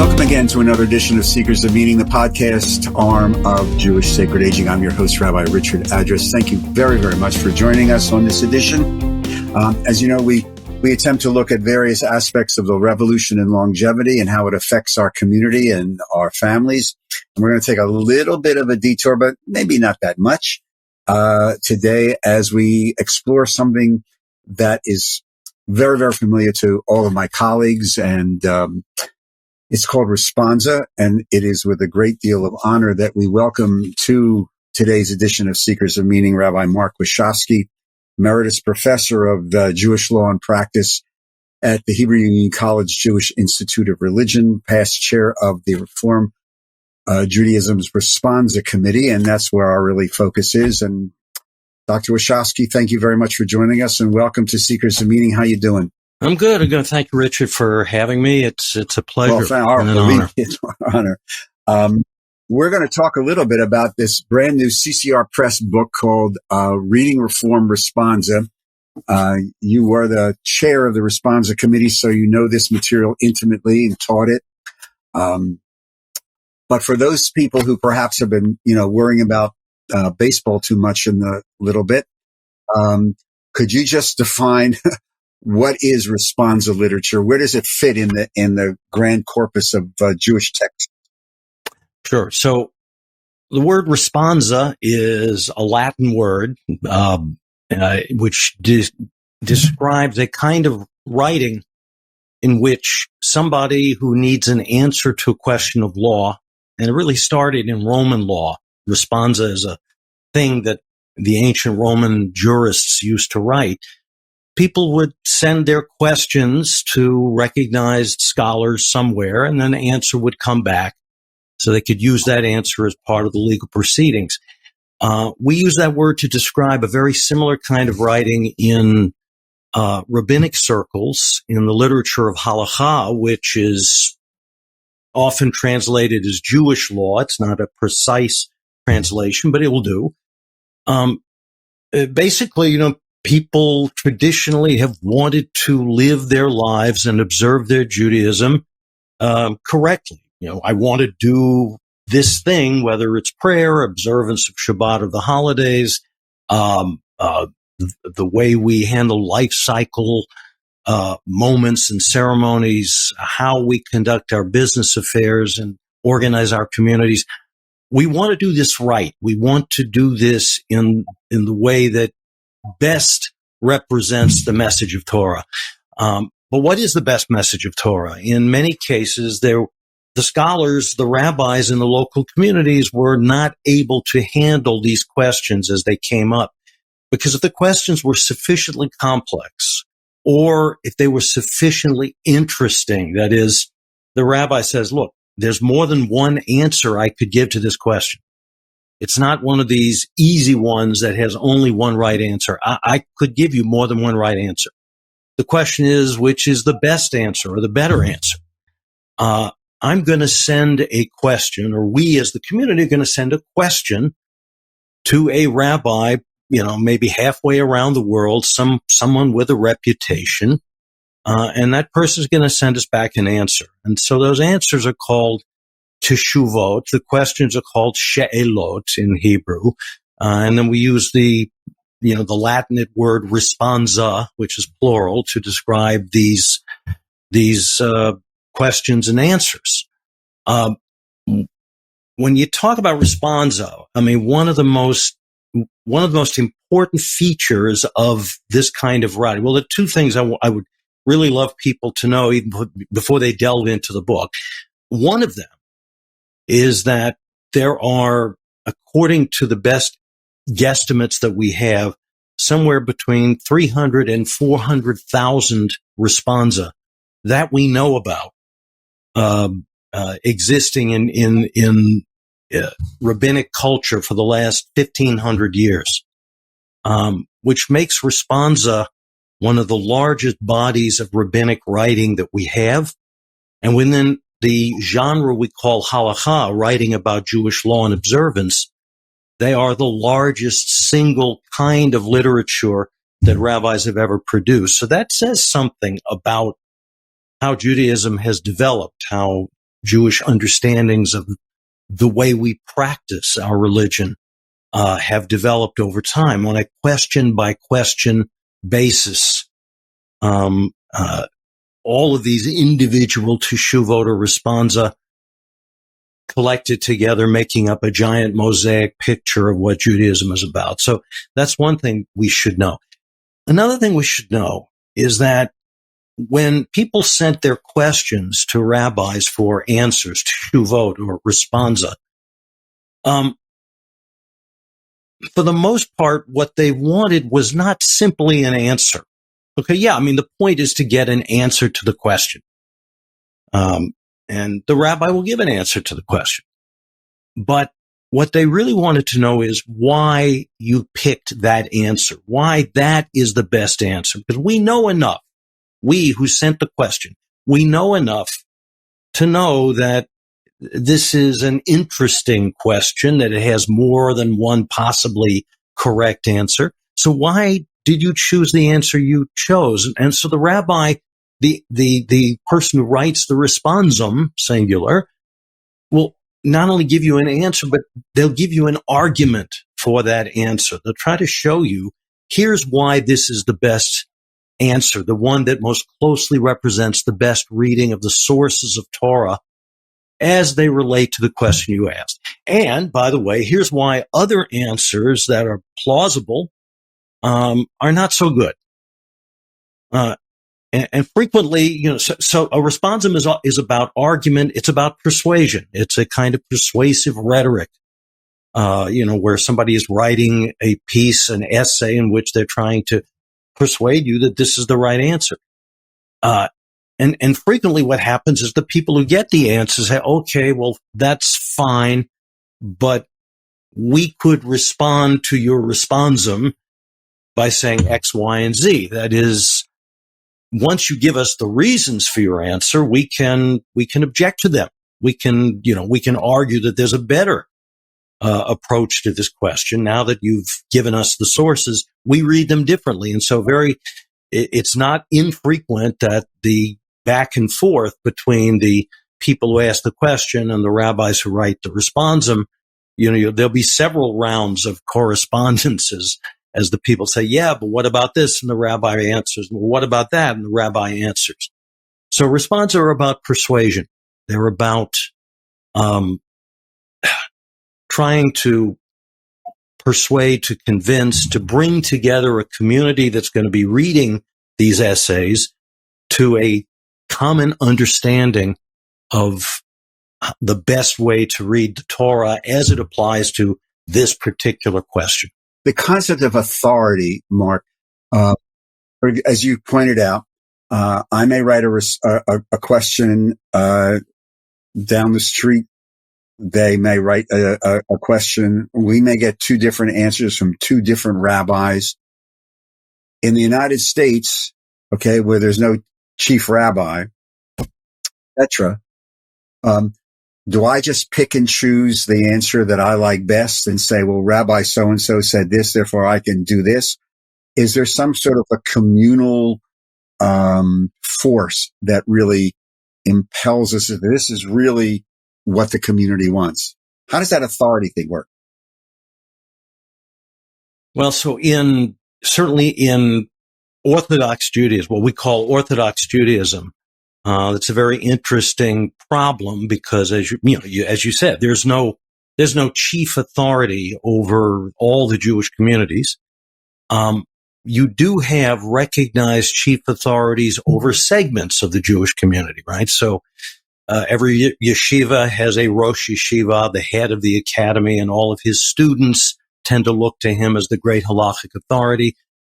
Welcome again to another edition of Seekers of Meaning, the podcast arm of Jewish Sacred Aging. I'm your host, Rabbi Richard Address. Thank you very, very much for joining us on this edition. As you know, we attempt to look at various aspects of the revolution in longevity and how it affects our community and our families. And we're going to take a little bit of a detour, but maybe not that much, today as we explore something that is very, very familiar to all of my colleagues, and it's called Responsa, and it is with a great deal of honor that we welcome to today's edition of Seekers of Meaning Rabbi Mark Washofsky, Emeritus Professor of Jewish Law and Practice at the Hebrew Union College Jewish Institute of Religion, past chair of the Reform Judaism's Responsa Committee, and that's where our really focus is. And Dr. Washofsky, thank you very much for joining us, and welcome to Seekers of Meaning. How you doing? I'm good. I'm going to thank you, Richard, for having me. It's a pleasure. Well, it's an honor. We're going to talk a little bit about this brand new CCAR Press book called Reading Reform Responsa. You were the chair of the Responsa Committee, so you know this material intimately and taught it. But for those people who perhaps have been, worrying about baseball too much in the little bit, could you just define what is Responsa literature? Where does it fit in the grand corpus of Jewish texts? Sure. So the word responsa is a Latin word, which describes a kind of writing in which somebody who needs an answer to a question of law, and it really started in Roman law. Responsa is a thing that the ancient Roman jurists used to write. People would send their questions to recognized scholars somewhere, and then an answer would come back so they could use that answer as part of the legal proceedings. We use that word to describe a very similar kind of writing in rabbinic circles, in the literature of halakha, which is often translated as Jewish law. It's not a precise translation, but it will do. Basically, people traditionally have wanted to live their lives and observe their Judaism correctly. I want to do this thing, whether it's prayer, observance of Shabbat or the holidays, the way we handle life cycle moments and ceremonies, how we conduct our business affairs and organize our communities. We want to do this right. We want to do this in the way that best represents the message of Torah. But what is the best message of Torah? In many cases, the scholars, the rabbis in the local communities were not able to handle these questions as they came up, because if the questions were sufficiently complex or if they were sufficiently interesting, that is, the rabbi says, look, there's more than one answer I could give to this question. It's not one of these easy ones that has only one right answer. I could give you more than one right answer. The question is, which is the best answer or the better answer? I'm going to send a question, or we as the community are going to send a question to a rabbi, maybe halfway around the world, someone with a reputation, and that person is going to send us back an answer. And so those answers are called teshuvot. The questions are called she'elot in Hebrew. And then we use the Latinate word responsa, which is plural, to describe these questions and answers. When you talk about responsa, one of the most important features of this kind of writing, well, there are two things I would really love people to know even before they delve into the book. One of them is that there are, according to the best guesstimates that we have, somewhere between 300 and 400,000 responsa that we know about existing in rabbinic culture for the last 1,500 years, which makes responsa one of the largest bodies of rabbinic writing that we have. And within the genre we call halakha, writing about Jewish law and observance, they are the largest single kind of literature that rabbis have ever produced. So that says something about how Judaism has developed, how Jewish understandings of the way we practice our religion have developed over time on a question by question basis. All of these individual teshuvot or responsa collected together, making up a giant mosaic picture of what Judaism is about. So that's one thing we should know. Another thing we should know is that when people sent their questions to rabbis for answers, teshuvot or responsa, for the most part, what they wanted was not simply an answer. Okay, yeah, I mean, the point is to get an answer to the question. And the rabbi will give an answer to the question. But what they really wanted to know is why you picked that answer, why that is the best answer. Because we know enough, we who sent the question, we know enough to know that this is an interesting question, that it has more than one possibly correct answer. So why did you choose the answer you chose? And so the rabbi, the person who writes the responsum, singular, will not only give you an answer, but they'll give you an argument for that answer. They'll try to show you, here's why this is the best answer, the one that most closely represents the best reading of the sources of Torah as they relate to the question you asked. And, by the way, here's why other answers that are plausible are not so good. And frequently, so a responsum is about argument. It's about persuasion. It's a kind of persuasive rhetoric, where somebody is writing a piece, an essay in which they're trying to persuade you that this is the right answer. And frequently what happens is the people who get the answer say, okay, well, that's fine, but we could respond to your responsum by saying X, Y, and Z. That is, once you give us the reasons for your answer, we can object to them. We can argue that there's a better approach to this question. Now that you've given us the sources, we read them differently. And so it's not infrequent that the back and forth between the people who ask the question and the rabbis who write the responsum, there'll be several rounds of correspondences as the people say, yeah, but what about this? And the rabbi answers, well, what about that? And the rabbi answers. So responsa are about persuasion. They're about trying to persuade, to convince, to bring together a community that's going to be reading these essays to a common understanding of the best way to read the Torah as it applies to this particular question. The concept of authority, Mark, as you pointed out, I may write a question down the street. They may write a question. We may get two different answers from two different rabbis. In the United States, okay, where there's no chief rabbi, etc., do I just pick and choose the answer that I like best and say, well, Rabbi so-and-so said this, therefore I can do this? Is there some sort of a communal force that really impels us? This is really what the community wants. How does that authority thing work? Well, so certainly in Orthodox Judaism, what we call Orthodox Judaism, it's a very interesting problem because, as you said, there's no chief authority over all the Jewish communities. You do have recognized chief authorities over segments of the Jewish community, right? So every yeshiva has a Rosh Yeshiva, the head of the academy, and all of his students tend to look to him as the great halachic authority.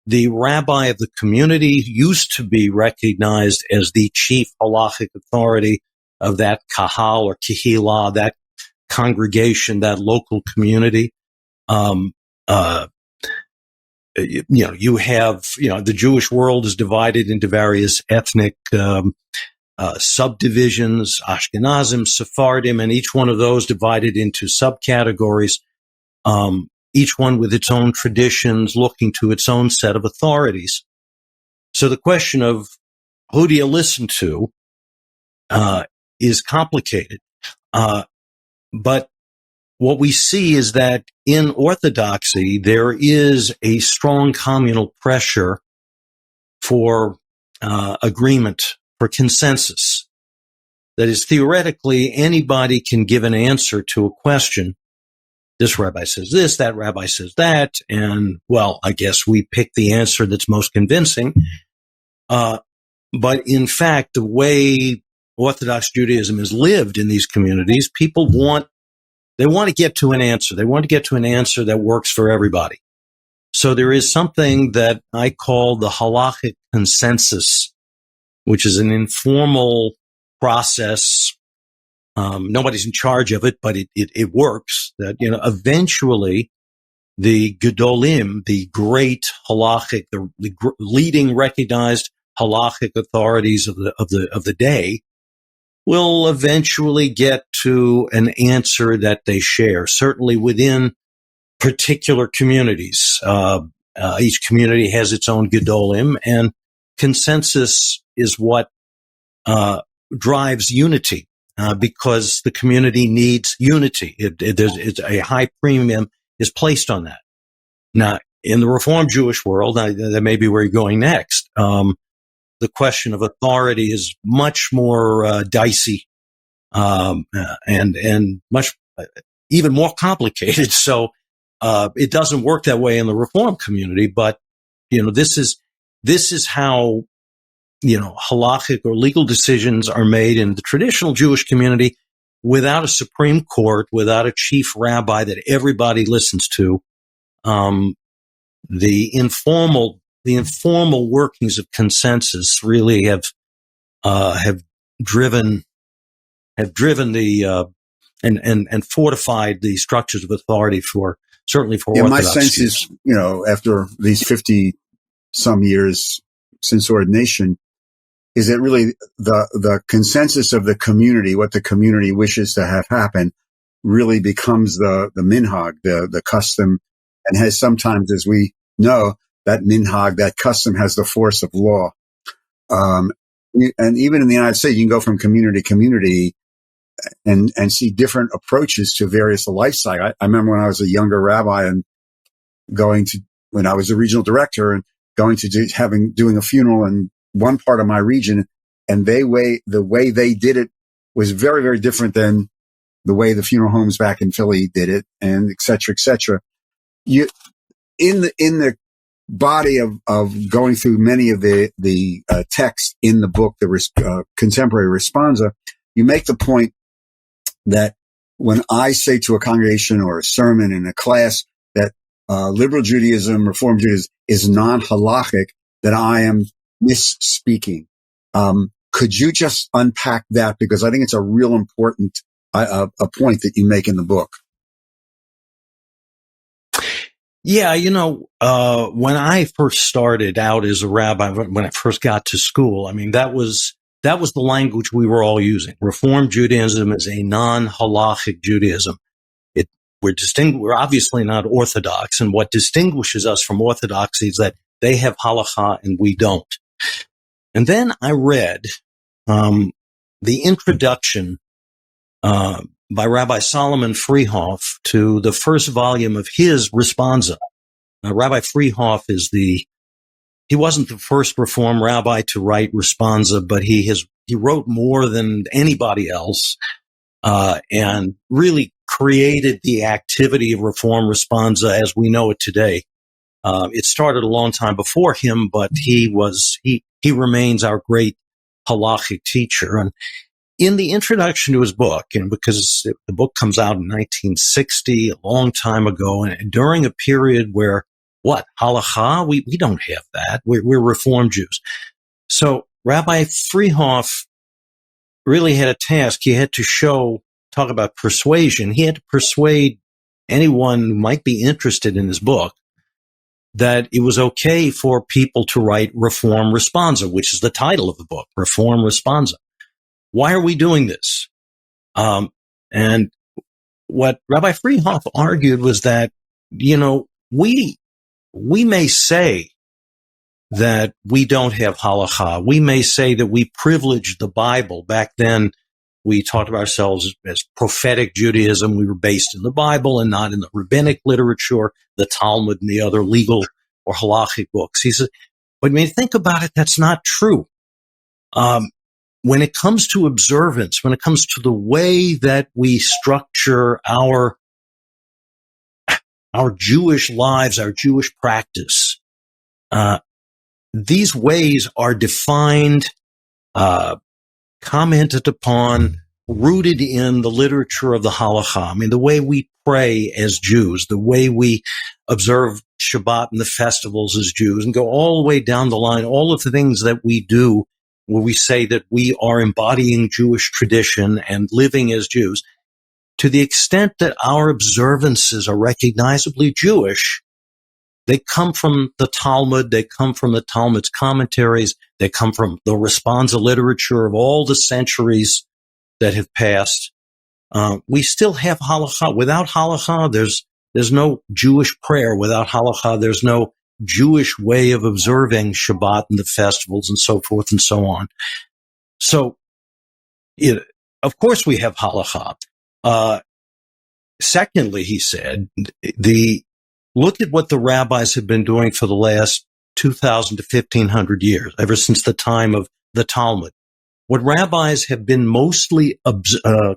The rabbi of the community used to be recognized as the chief halachic authority of that kahal or kehillah, that congregation, that local community. You have, the Jewish world is divided into various ethnic subdivisions, Ashkenazim, Sephardim, and each one of those divided into subcategories. Each one with its own traditions, looking to its own set of authorities. So the question of who do you listen to is complicated. But what we see is that in Orthodoxy, there is a strong communal pressure for agreement, for consensus. That is, theoretically, anybody can give an answer to a question. This rabbi says this, that rabbi says that, and, well, I guess we pick the answer that's most convincing. But in fact, the way Orthodox Judaism is lived in these communities, people want to get to an answer. They want to get to an answer that works for everybody. So there is something that I call the halachic consensus, which is an informal process. Nobody's in charge of it, but it works. That, eventually the gedolim, the great halachic, the leading recognized halachic authorities of the day, will eventually get to an answer that they share. Certainly within particular communities, each community has its own gedolim, and consensus is what drives unity. Because the community needs unity. It's a high premium is placed on that. Now, in the Reform Jewish world, that may be where you're going next. The question of authority is much more dicey, and much even more complicated. So it doesn't work that way in the Reform community. But this is how halachic or legal decisions are made in the traditional Jewish community without a Supreme Court, without a chief rabbi that everybody listens to. The informal workings of consensus really have driven the and fortified the structures of authority certainly for Orthodox. My sense is, after these 50 some years since ordination, is that really the consensus of the community, what the community wishes to have happen, really becomes the minhag, the custom, and has sometimes, as we know, that minhag, that custom has the force of law. And even in the United States, you can go from community to community and see different approaches to various lifestyle. I remember when I was a younger rabbi and when I was a regional director and going to doing a funeral in one part of my region, and the way they did it was very, very different than the way the funeral homes back in Philly did it, and et cetera, et cetera. In the body of going through many of the texts in the book, the Contemporary Responsa, you make the point that when I say to a congregation or a sermon in a class that liberal Judaism, Reform Judaism is non-halachic, that I am misspeaking. Could you just unpack that? Because I think it's a real important a point that you make in the book. Yeah, when I first started out as a rabbi, when I first got to school, I mean, that was the language we were all using. Reform Judaism is a non-halachic Judaism. We're obviously not Orthodox, and what distinguishes us from Orthodoxy is that they have halakha and we don't. And then I read the introduction by Rabbi Solomon Freehoff to the first volume of his Responsa. Now, Rabbi Freehoff he wasn't the first Reform rabbi to write Responsa, but he wrote more than anybody else, and really created the activity of Reform Responsa as we know it today. It started a long time before him, but he remains our great halachic teacher. And in the introduction to his book, and because the book comes out in 1960, a long time ago, and during a period where halakha? We don't have that. We're Reform Jews. So Rabbi Freehoff really had a task. He had to talk about persuasion. He had to persuade anyone who might be interested in his book that it was okay for people to write Reform Responsa, which is the title of the book, Reform Responsa. Why are we doing this? And what Rabbi Freehoff argued was that, we may say that we don't have halakha. We may say that we privileged the Bible. Back then, We talked of ourselves as prophetic Judaism. We were based in the Bible and not in the rabbinic literature, the Talmud, and the other legal or halachic books. He says, but when you think about it, that's not true. When it comes to observance, when it comes to the way that we structure our Jewish lives, our Jewish practice, these ways are defined, commented upon, rooted in the literature of the halakha. I mean, the way we pray as Jews, the way we observe Shabbat and the festivals as Jews, and go all the way down the line, all of the things that we do where we say that we are embodying Jewish tradition and living as Jews, to the extent that our observances are recognizably Jewish, they come from the Talmud, they come from the Talmud's commentaries, they come from the responsa literature of all the centuries that have passed. We still have halakha. Without halakha, there's no Jewish prayer. Without halakha, there's no Jewish way of observing Shabbat and the festivals and so forth and so on. So, of course we have halakha. Secondly, he said, look at what the rabbis have been doing for the last 2,000 to 1,500 years, ever since the time of the Talmud. What rabbis have been mostly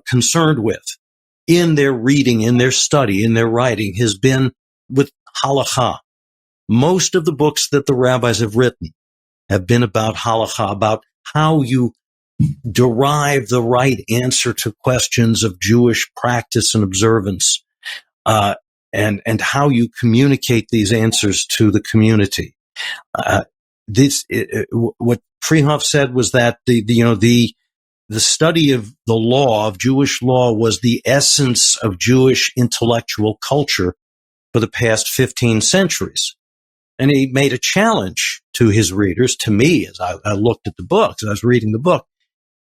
concerned with in their reading, in their study, in their writing has been with halakha. Most of the books that the rabbis have written have been about halakha, about how you derive the right answer to questions of Jewish practice and observance, and how you communicate these answers to the community. What Freehoff said was that the study of the law, of Jewish law, was the essence of Jewish intellectual culture for the past 15 centuries. And he made a challenge to his readers, to me, as I looked at the book, as I was reading the book.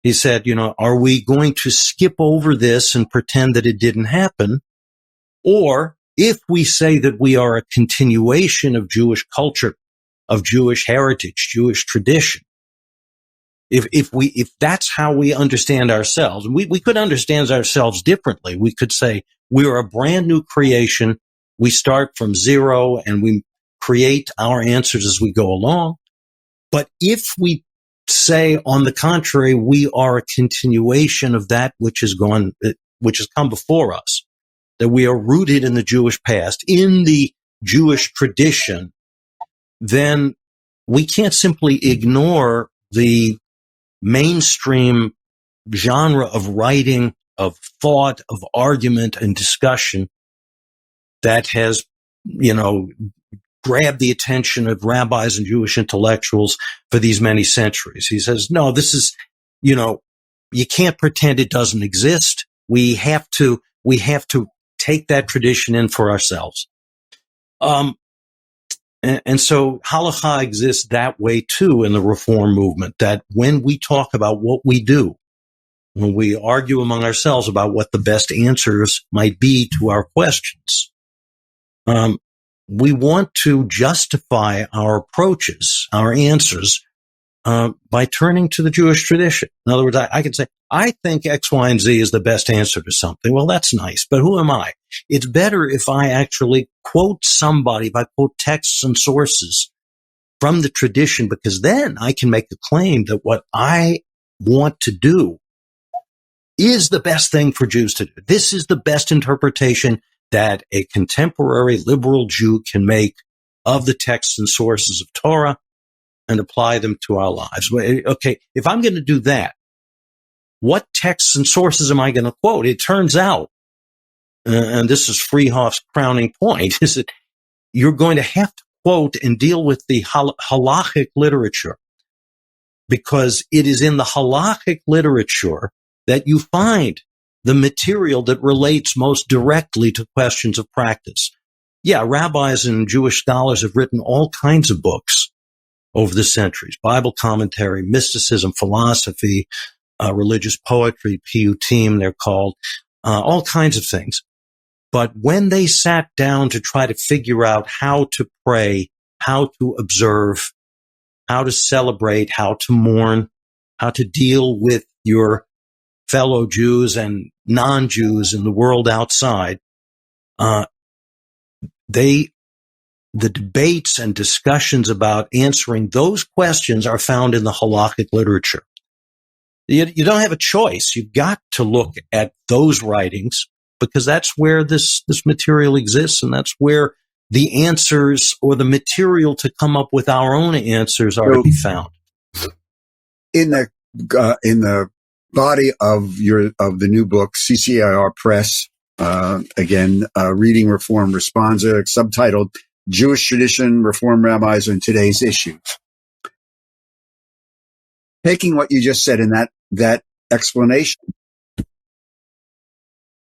He said, are we going to skip over this and pretend that it didn't happen? Or if we say that we are a continuation of Jewish culture, of Jewish heritage, Jewish tradition, if that's how we understand ourselves, and we could understand ourselves differently. We could say we are a brand new creation. We start from zero and we create our answers as we go along. But if we say, on the contrary, we are a continuation of that which has come before us, that we are rooted in the Jewish past, in the Jewish tradition, then we can't simply ignore the mainstream genre of writing, of thought, of argument and discussion that has, grabbed the attention of rabbis and Jewish intellectuals for these many centuries. He says, no, this is, you can't pretend it doesn't exist. We have to take that tradition in for ourselves. And so halakha exists that way too in the Reform movement, that when we talk about what we do, when we argue among ourselves about what the best answers might be to our questions, we want to justify our approaches, our answers, by turning to the Jewish tradition. In other words, I can say, I think X, Y, and Z is the best answer to something. Well, that's nice, but who am I? It's better if I actually quote somebody, if I quote texts and sources from the tradition, because then I can make the claim that what I want to do is the best thing for Jews to do. This is the best interpretation that a contemporary liberal Jew can make of the texts and sources of Torah and apply them to our lives. Okay, if I'm going to do that, what texts and sources am I going to quote? It turns out, and this is Freehoff's crowning point, is that you're going to have to quote and deal with the halachic literature, because it is in the halachic literature that you find the material that relates most directly to questions of practice. Yeah, rabbis and Jewish scholars have written all kinds of books over the centuries: Bible commentary, mysticism, philosophy, religious poetry, piyutim, they're called, all kinds of things. But when they sat down to try to figure out how to pray, how to observe, how to celebrate, how to mourn, how to deal with your fellow Jews and non-Jews in the world outside, the debates and discussions about answering those questions are found in the halakhic literature. You don't have a choice. You've got to look at those writings because that's where this material exists, and that's where the answers or the material to come up with our own answers are to be found. In the body of the new book, CCAR Press, reading Reform Responsa, subtitled Jewish Tradition, Reform Rabbis, and Today's Issues. Taking what you just said in that explanation,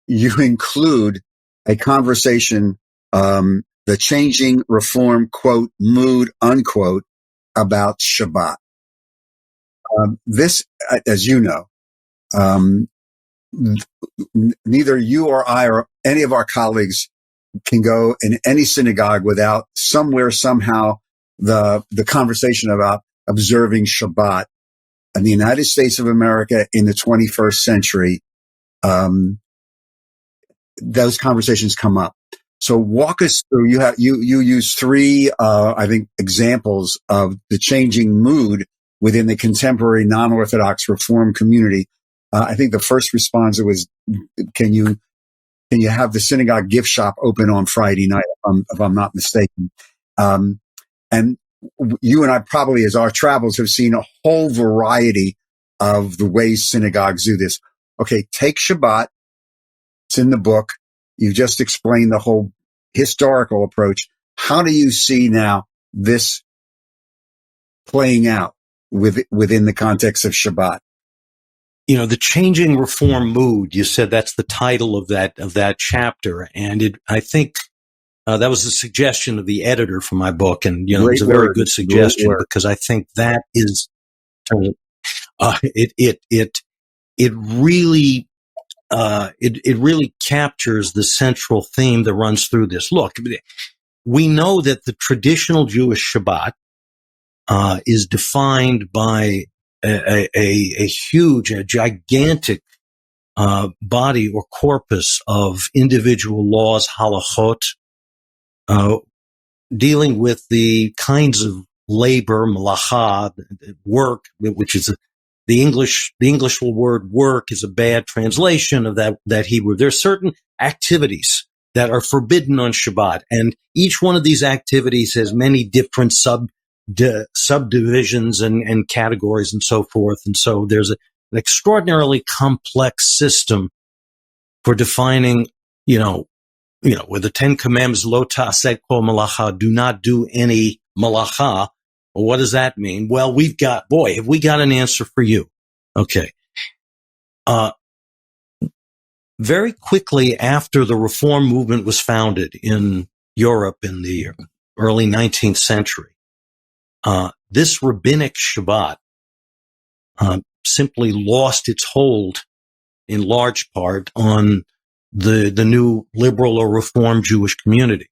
you include a conversation, the changing reform, quote, mood, unquote, about Shabbat. This, as you know, neither you or I or any of our colleagues can go in any synagogue without somewhere, somehow, the conversation about observing Shabbat in the United States of America in the 21st century. Those conversations come up. So walk us through. You use three, I think, examples of the changing mood within the contemporary non-Orthodox Reform community. I think the first response was, can you have the synagogue gift shop open on Friday night, if I'm not mistaken? And you and I probably, as our travels, have seen a whole variety of the ways synagogues do this. Okay, take Shabbat. It's in the book. You just explained the whole historical approach. How do you see now this playing out within the context of Shabbat? You know, the changing reform mood, you said that's the title of that chapter. And I think that was a suggestion of the editor for my book. And, you know, it was a very good suggestion because I think that is, it really captures the central theme that runs through this. Look, we know that the traditional Jewish Shabbat is defined by a huge, a gigantic body or corpus of individual laws, halachot, dealing with the kinds of labor, malacha, work, which is the English word work is a bad translation of that Hebrew. There are certain activities that are forbidden on Shabbat, and each one of these activities has many different subdivisions and categories and so forth. And so there's an extraordinarily complex system for defining, with the 10 Commandments, lo ta'aseh kol malacha, do not do any malacha. Well, what does that mean? Well, have we got an answer for you? Okay. Very quickly after the Reform movement was founded in Europe in the early 19th century, this rabbinic Shabbat simply lost its hold in large part on the new liberal or Reform Jewish community.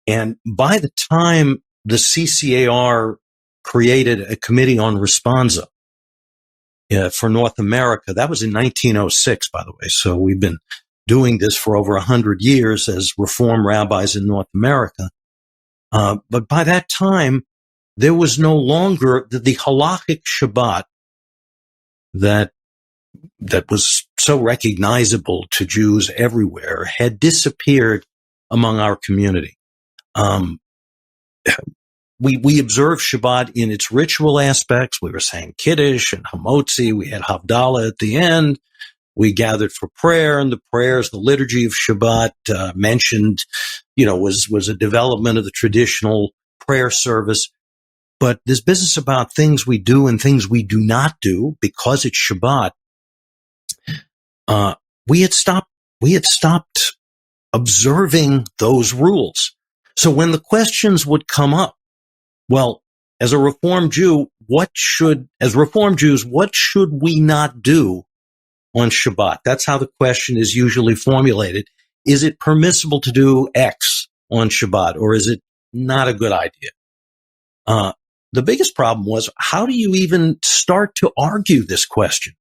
And by the time the CCAR created a committee on Responsa for North America, that was in 1906, by the way. So we've been doing this for over 100 years as Reform rabbis in North America. But by that time, there was no longer the halakhic Shabbat that was so recognizable to Jews everywhere had disappeared among our community. We observed Shabbat in its ritual aspects. We were saying Kiddush and Hamotzi. We had Havdalah at the end. We gathered for prayer, and the prayers, the liturgy of Shabbat mentioned, was a development of the traditional prayer service. But this business about things we do and things we do not do because it's Shabbat, we had stopped observing those rules. So when the questions would come up, well, as Reform Jews, what should we not do on Shabbat? That's how the question is usually formulated. Is it permissible to do X on Shabbat, or is it not a good idea? The biggest problem was, how do you even start to argue this question?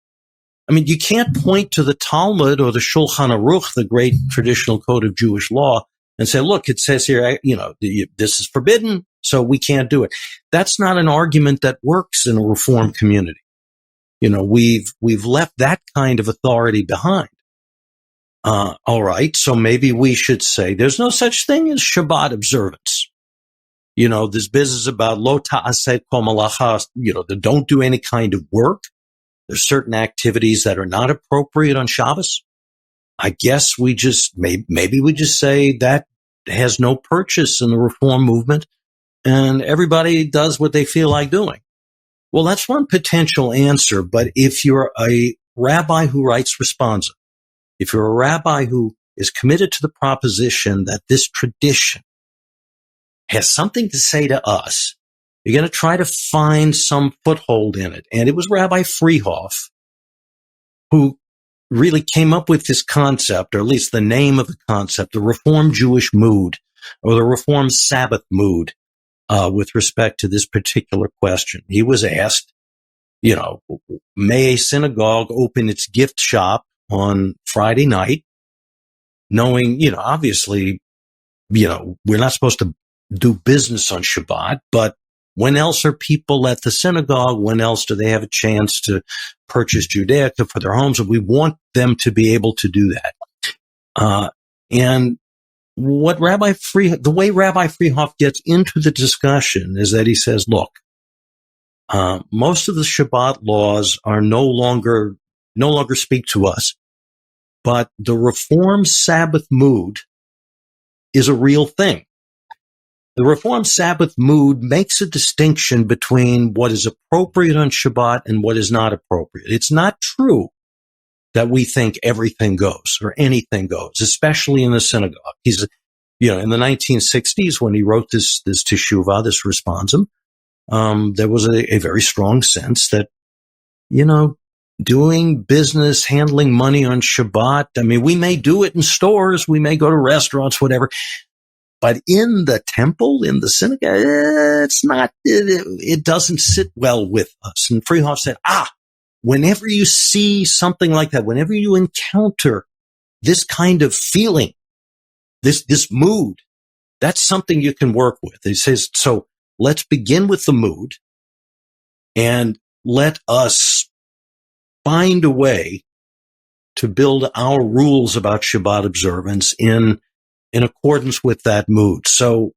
I mean, you can't point to the Talmud or the Shulchan Aruch, the great traditional code of Jewish law, and say, look, it says here, this is forbidden, so we can't do it. That's not an argument that works in a Reform community. We've left that kind of authority behind. All right, so maybe we should say there's no such thing as Shabbat observance. This business about lo ta'aseh kol malacha, that don't do any kind of work. There's certain activities that are not appropriate on Shabbos. I guess maybe we just say that has no purchase in the Reform movement, and everybody does what they feel like doing. Well, that's one potential answer, but if you're a rabbi who writes responsa, if you're a rabbi who is committed to the proposition that this tradition has something to say to us, you're going to try to find some foothold in it. And it was Rabbi Freehoff who really came up with this concept, or at least the name of the concept, the Reform Jewish mood, or the Reform Sabbath mood, with respect to this particular question. He was asked, may a synagogue open its gift shop on Friday night, knowing, obviously, we're not supposed to do business on Shabbat, but when else are people at the synagogue? When else do they have a chance to purchase Judaica for their homes? And we want them to be able to do that. And what the way Rabbi Freehoff gets into the discussion is that he says, look, most of the Shabbat laws are no longer speak to us, but the Reform Sabbath mood is a real thing. The Reform Sabbath mood makes a distinction between what is appropriate on Shabbat and what is not appropriate. It's not true that we think everything goes or anything goes, especially in the synagogue. He's, in the 1960s when he wrote this teshuvah, this responsum, there was a very strong sense that, doing business, handling money on Shabbat, I mean, we may do it in stores, we may go to restaurants, whatever. But in the temple, in the synagogue, it doesn't sit well with us. And Freehoff said, whenever you see something like that, whenever you encounter this kind of feeling, this mood, that's something you can work with. He says, so let's begin with the mood and let us find a way to build our rules about Shabbat observance in accordance with that mood. So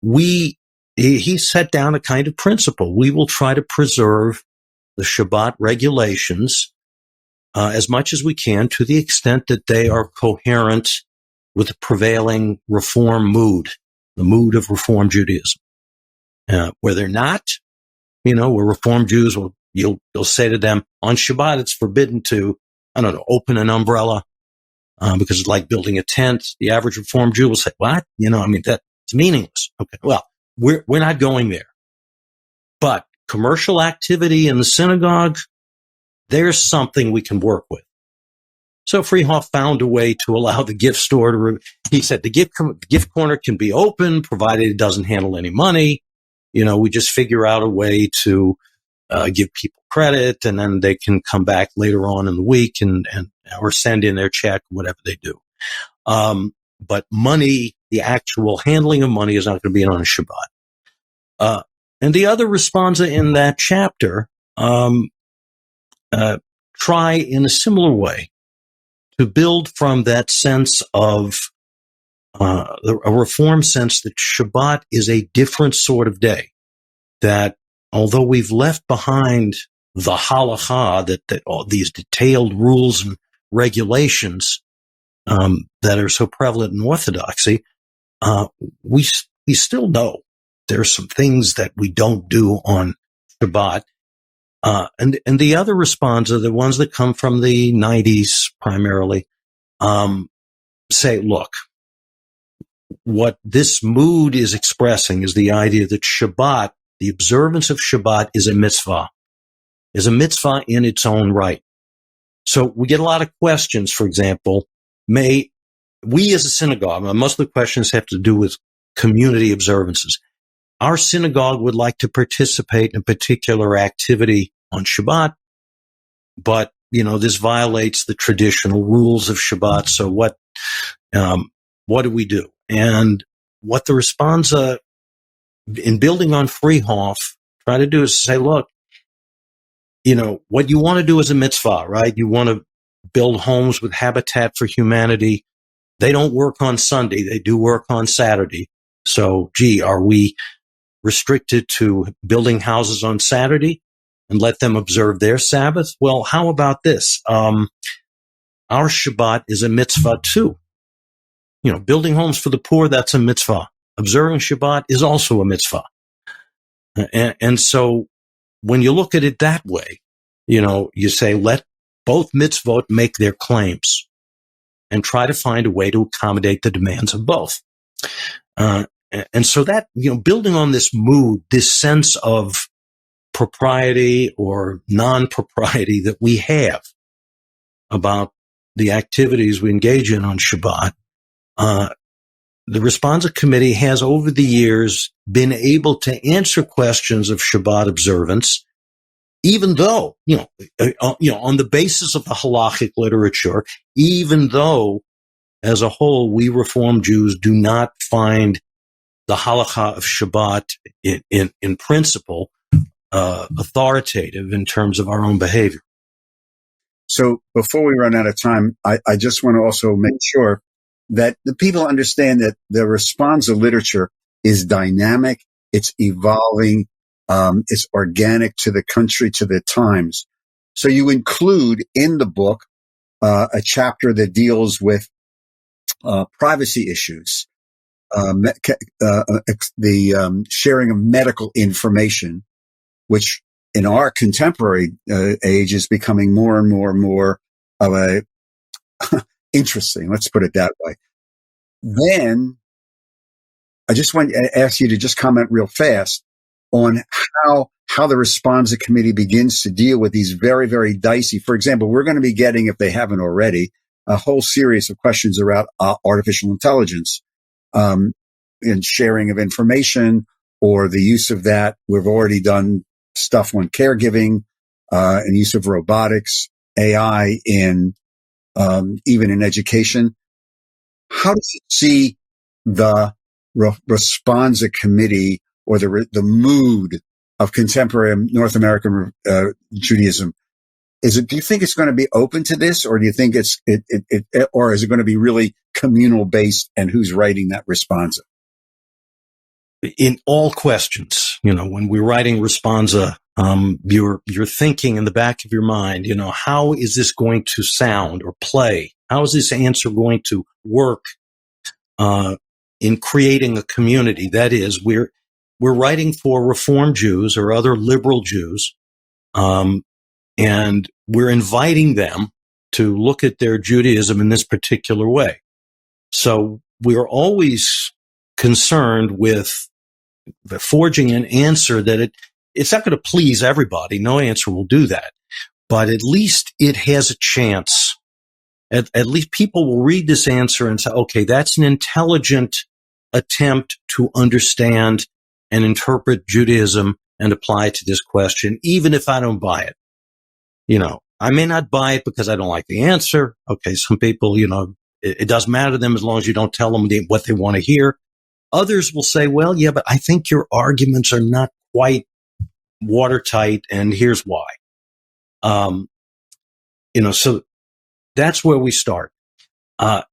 he set down a kind of principle. We will try to preserve the Shabbat regulations as much as we can, to the extent that they are coherent with the prevailing Reform mood, the mood of Reform Judaism. Where they're not, we're Reform Jews, you'll say to them, on Shabbat it's forbidden to, open an umbrella, because it's like building a tent. The average Reform Jew will say, what? That's meaningless. Okay, well, we're not going there. But commercial activity in the synagogue, there's something we can work with. So Freehoff found a way to allow the gift store he said the gift corner can be open, provided it doesn't handle any money. We just figure out a way to give people credit, and then they can come back later on in the week or send in their check, whatever they do. But money, the actual handling of money, is not going to be on a Shabbat. And the other responsa in that chapter try in a similar way to build from that sense of a Reform sense that Shabbat is a different sort of day, that although we've left behind the halacha, that all these detailed rules and regulations that are so prevalent in Orthodoxy, we still know there's some things that we don't do on Shabbat. And the other responsa, the ones that come from the 90s primarily, say, look, what this mood is expressing is the idea that Shabbat, the observance of Shabbat, is a mitzvah in its own right. So we get a lot of questions, for example, may we as a synagogue, most of the questions have to do with community observances. Our synagogue would like to participate in a particular activity on Shabbat, but this violates the traditional rules of Shabbat. So what do we do? And what the Responsa, in building on Freehoff, try to do is say, look, what you want to do is a mitzvah, right? You want to build homes with Habitat for Humanity. They don't work on Sunday. They do work on Saturday. So, are we restricted to building houses on Saturday and let them observe their Sabbath? Well, how about this? Our Shabbat is a mitzvah too. Building homes for the poor, that's a mitzvah. Observing Shabbat is also a mitzvah. And so when you look at it that way, you say, let both mitzvot make their claims and try to find a way to accommodate the demands of both. And so that, building on this mood, this sense of propriety or non-propriety that we have about the activities we engage in on Shabbat, the Responsa Committee has over the years been able to answer questions of Shabbat observance, even though, on the basis of the halachic literature, even though as a whole, we Reform Jews do not find the halakha of Shabbat in principle authoritative in terms of our own behavior. So before we run out of time, I just want to also make sure that the people understand that the Responsa literature is dynamic, it's evolving, it's organic to the country, to the times. So you include in the book a chapter that deals with privacy issues, the sharing of medical information, which in our contemporary age is becoming more and more and more of a interesting. Let's put it that way. Then I just want to ask you to just comment real fast on how the Responsa Committee begins to deal with these very, very dicey. For example, we're going to be getting, if they haven't already, a whole series of questions around artificial intelligence, and sharing of information or the use of that. We've already done stuff on caregiving, and use of robotics, AI in, even in education. How does it see the Responsa Committee or the mood of contemporary North American Judaism? Do you think it's going to be open to this, or do you think or is it going to be really communal based, and who's writing that Responsa? In all questions, when we're writing Responsa, you're thinking in the back of your mind, how is this going to sound or play? How is this answer going to work in creating a community? That is, we're writing for Reform Jews or other liberal Jews, and we're inviting them to look at their Judaism in this particular way. So we're always concerned with forging an answer that it's not going to please everybody. No answer will do that. But at least it has a chance. At least people will read this answer and say, okay, that's an intelligent attempt to understand and interpret Judaism and apply it to this question, even if I don't buy it. I may not buy it because I don't like the answer. Okay, some people, it doesn't matter to them as long as you don't tell them what they want to hear. Others will say, well, yeah, but I think your arguments are not quite watertight, and here's why. So that's where we start. The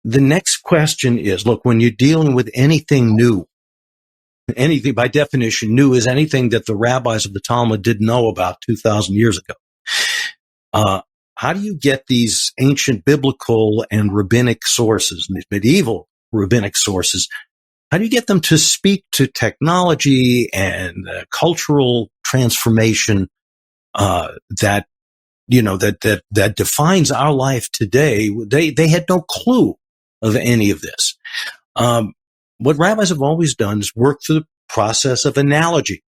next question is, look, when you're dealing with anything new, anything by definition new is anything that the rabbis of the Talmud didn't know about 2,000 years ago. How do you get these ancient biblical and rabbinic sources, and these medieval rabbinic sources, how do you get them to speak to technology and cultural transformation that defines our life today? They had no clue of any of this. What rabbis have always done is work through the process of analogy.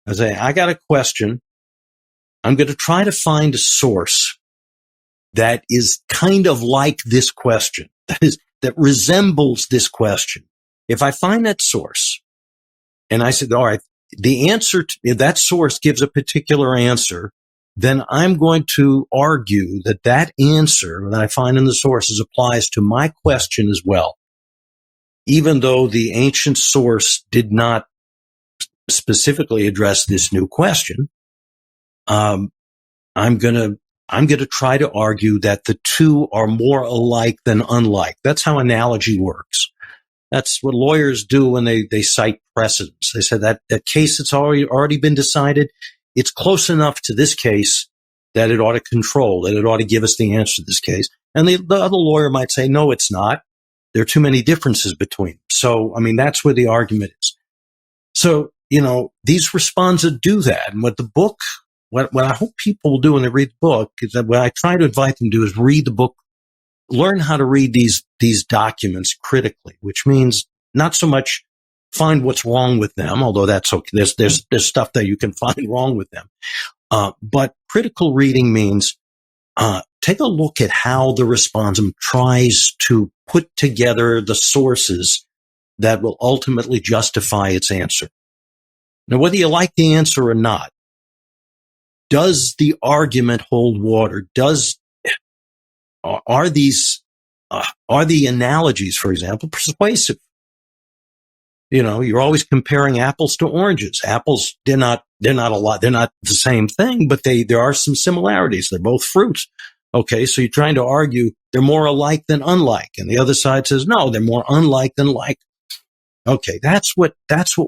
I say, I got a question. I'm going to try to find a source that is kind of like this question, that resembles this question. If I find that source, and I said, all right, the answer to that source gives a particular answer then I'm going to argue that that answer that I find in the sources applies to my question as well. Even though the ancient source did not specifically address this new question, I'm going to try to argue that the two are more alike than unlike. That's how analogy works. That's what lawyers do when they cite precedents. They say that case that's already been decided, it's close enough to this case that it ought to control, that it ought to give us the answer to this case. And the other lawyer might say, no, it's not. There are too many differences between them. So, I mean, that's where the argument is. So, these responsa do that. And what I hope people will do when they read the book is that what I try to invite them to do is read the book, learn how to read these documents critically, which means not so much find what's wrong with them, although that's okay. There's stuff that you can find wrong with them. But critical reading means, take a look at how the respondent tries to put together the sources that will ultimately justify its answer. Now, whether you like the answer or not, does the argument hold water? Are the analogies, for example, persuasive? You're always comparing apples to oranges. Apples, they're not the same thing, but there are some similarities. They're both fruits. Okay. So you're trying to argue they're more alike than unlike. And the other side says, no, they're more unlike than like. Okay. That's what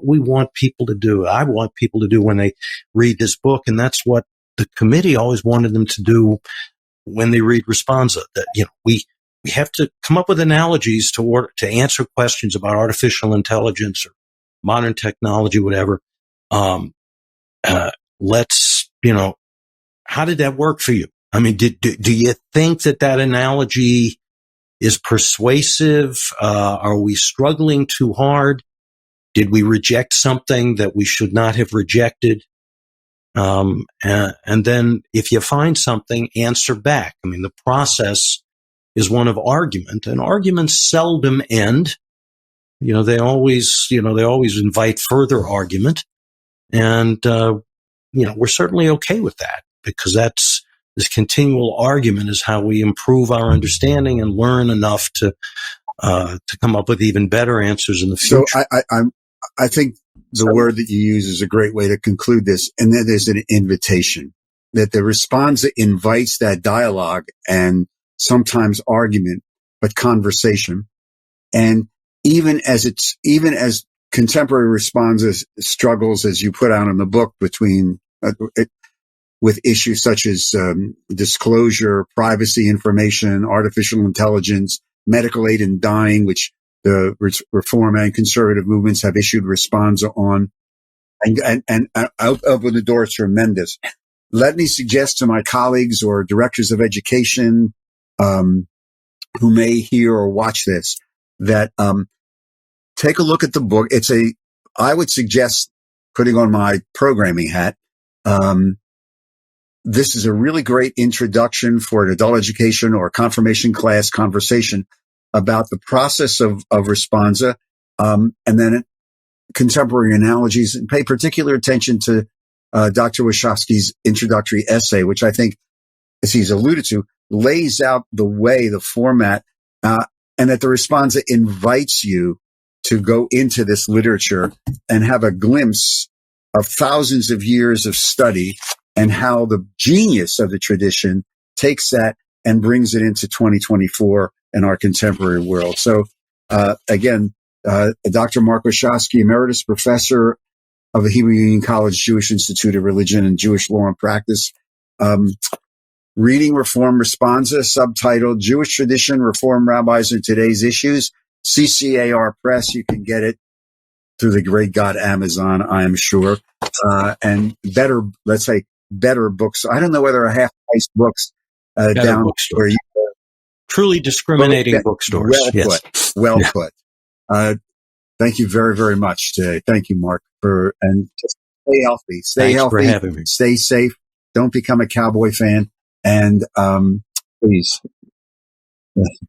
we want people to do. I want people to do when they read this book. And that's what the committee always wanted them to do when they read Responsa. That, we have to come up with analogies to answer questions about artificial intelligence or modern technology, whatever. How did that work for you? I mean, do you think that analogy is persuasive? Are we struggling too hard? Did we reject something that we should not have rejected? And then if you find something, answer back. I mean, the process is one of argument, and arguments seldom end. They always invite further argument. And, we're certainly okay with that, because this continual argument is how we improve our understanding and learn enough to come up with even better answers in the future. So I think the word that you use is a great way to conclude this. And then there's an invitation that the responsa invites that dialogue and sometimes argument, but conversation. And even as contemporary responsa struggles, as you put out in the book, with issues such as disclosure, privacy information, artificial intelligence, medical aid in dying, which the reform and conservative movements have issued responsa on, and out of the door, it's tremendous. Let me suggest to my colleagues or directors of education who may hear or watch this that take a look at the book. I would suggest, putting on my programming hat, this is a really great introduction for an adult education or confirmation class conversation about the process of responsa, and then contemporary analogies, and pay particular attention to Dr. Washofsky's introductory essay, which I think, as he's alluded to, lays out the format, and that the responsa invites you to go into this literature and have a glimpse of thousands of years of study and how the genius of the tradition takes that and brings it into 2024 in our contemporary world. So, again, Dr. Mark Washofsky, Emeritus Professor of the Hebrew Union College Jewish Institute of Religion and Jewish Law and Practice, reading Reform Responsa, subtitled Jewish Tradition, Reform Rabbis and Today's Issues, CCAR Press. You can get it through the great God Amazon, I am sure. And better books. I don't know whether a half-price books down where you truly discriminating bookstores. Well put. Thank you very, very much today. Thank you, Mark, and just stay healthy. Thanks for having me. Stay safe. Don't become a Cowboy fan. And please.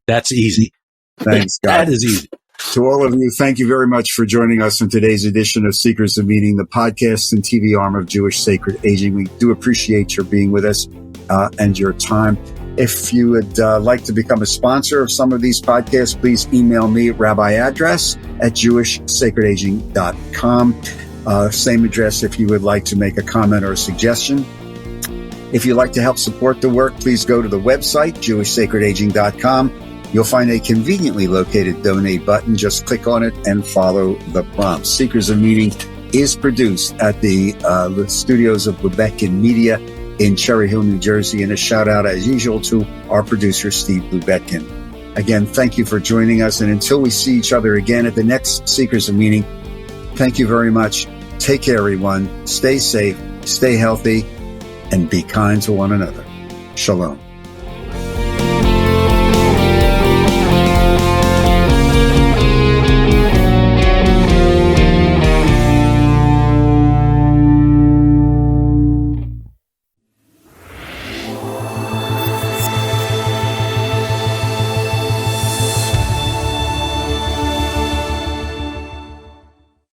That's easy. Thanks, God. That is easy. To all of you, thank you very much for joining us in today's edition of Seekers of Meaning, the podcast and TV arm of Jewish Sacred Aging. We do appreciate your being with us and your time. If you would like to become a sponsor of some of these podcasts, please email me at rabbiaddress@jewishsacredaging.com. Same address if you would like to make a comment or a suggestion. If you'd like to help support the work, please go to the website, jewishsacredaging.com. You'll find a conveniently located donate button. Just click on it and follow the prompts. Seekers of Meaning is produced at the studios of Lubetkin Media in Cherry Hill, New Jersey. And a shout out, as usual, to our producer, Steve Lubetkin. Again, thank you for joining us. And until we see each other again at the next Seekers of Meaning, thank you very much. Take care, everyone. Stay safe, stay healthy, and be kind to one another. Shalom.